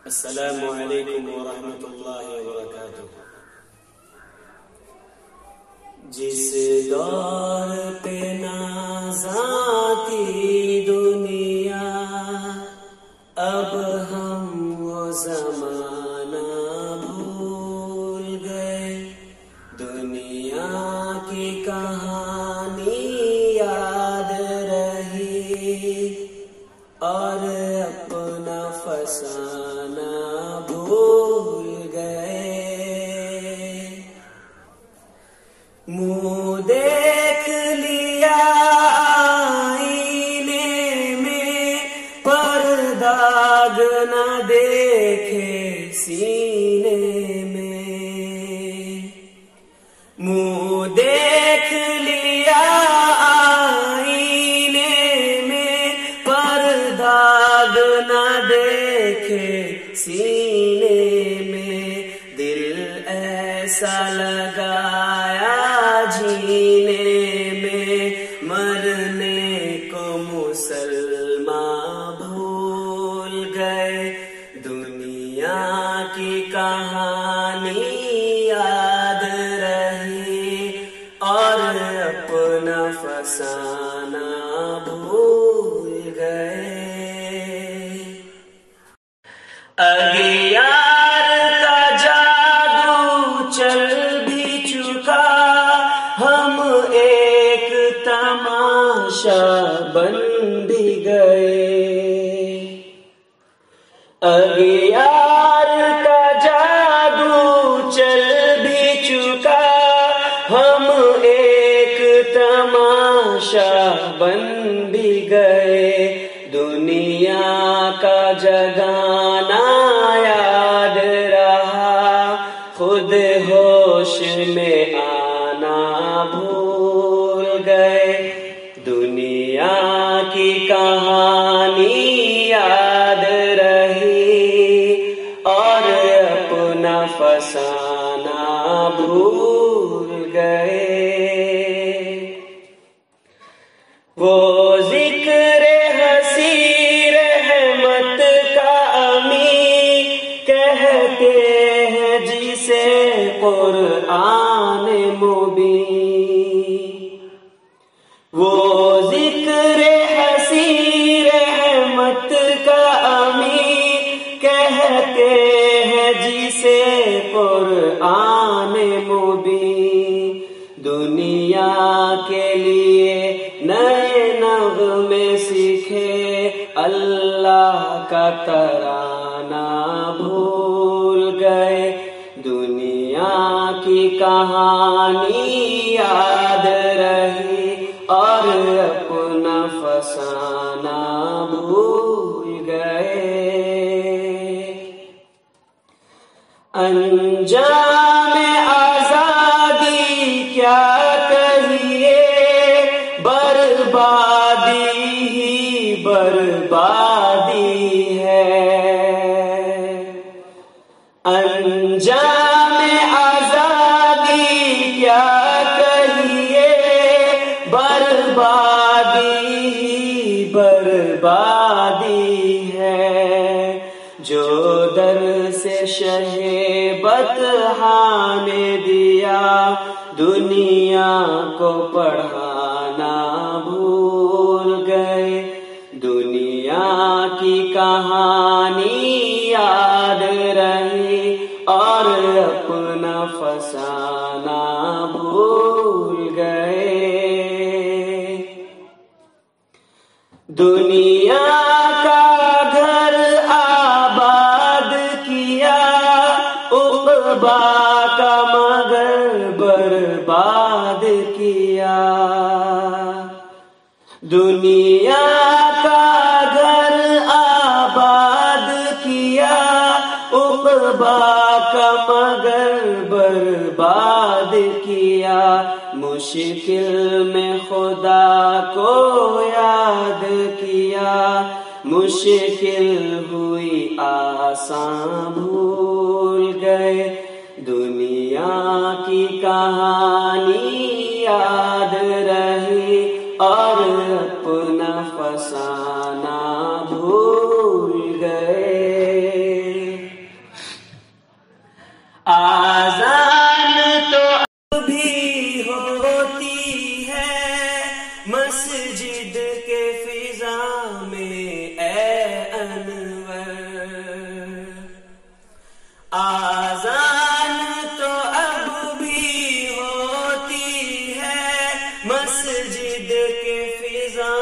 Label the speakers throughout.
Speaker 1: السلام علیکم ورحمۃ اللہ وبرکاتہ۔ جس دور پہ نازاتی دنیا، اب ہم وہ زمانہ بھول گئے۔ دنیا کی کہانی یاد رہی اور اپنا فسانہ بھول گئے۔ منہ دیکھ لیا آئینے میں، پر داغ نہ دیکھے سینے میں۔ منہ دیکھ لیا آئینے میں، پر داغ نہ دیکھے سینے میں۔ دل ایسا لگایا جینے میں، مرنے کو مسلمان بھول گئے۔ دنیا کی کہانی یاد رہی اور اپنا فسانہ بھول گئے۔ اغیار کا جادو چل بھی چکا، ہم ایک تماشا بن بھی گئے۔ اغیار کا جادو چل بھی چکا، ہم ایک تماشا بن بھی گئے۔ دنیا کا جگانا یاد رہا، خود ہوش میں آنا بھول گئے۔ دنیا کی کہانی یاد رہی اور اپنا فسانہ بھول گئے۔ وہ ذکر ہنسی رحمت کا امی کہتے ہیں جسے قرآن مبین۔ وہ ذکر ہنسی رحمت کا امی کہتے ہیں جسے قرآن مبین۔ دنیا کے لیے نئے نغمے سیکھے، اللہ کا ترانہ بھول گئے۔ دنیا کی کہانی یاد رہی اور اپنا فسانہ بھول گئے۔ انجام آزادی کیا کہیے، بربادی ہی بربادی ہے۔ انجام آزادی کیا کہیے، بربادی ہی بربادی ہے۔ جو در سے شہ بطحا نے دیا، دنیا کو پڑھانا بھول گئے۔ دنیا کی کہانی یاد رہی اور اپنا فسانہ بھول گئے۔ دنیا کا گھر آباد کیا، عقبا کا مگر برباد کیا۔ دنیا کا گھر آباد کیا، عقبا کا مگر برباد کیا۔ مشکل میں خدا کو یاد کیا، مشکل ہوئی آسان بھول گئے۔ دنیا کی کہانی یاد رہی اور اپنا فسانہ بھول گئے۔
Speaker 2: مسجد کے فضا میں اے انور، آذان تو اب بھی ہوتی ہے مسجد کے فضا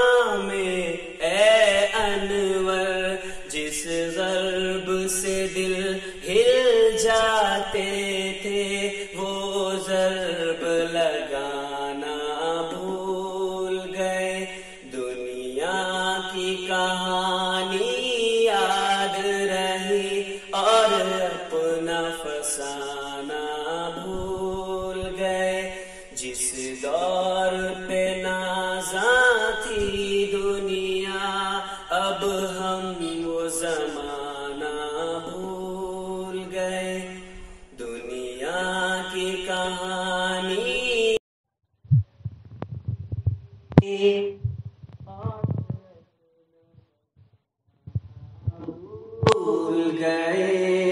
Speaker 2: میں اے انور، جس ضرب سے دل ہل جاتے تھے وہ ضرب لگانا بھول گئے، دنیا کی کہانی یاد رہی اور اپنا فسانہ بھول گئے، جس دور پہ نازاں تھی دنیا اب ہم وہ زمانہ بھول گئے، دنیا کی کہانی بھول گئے۔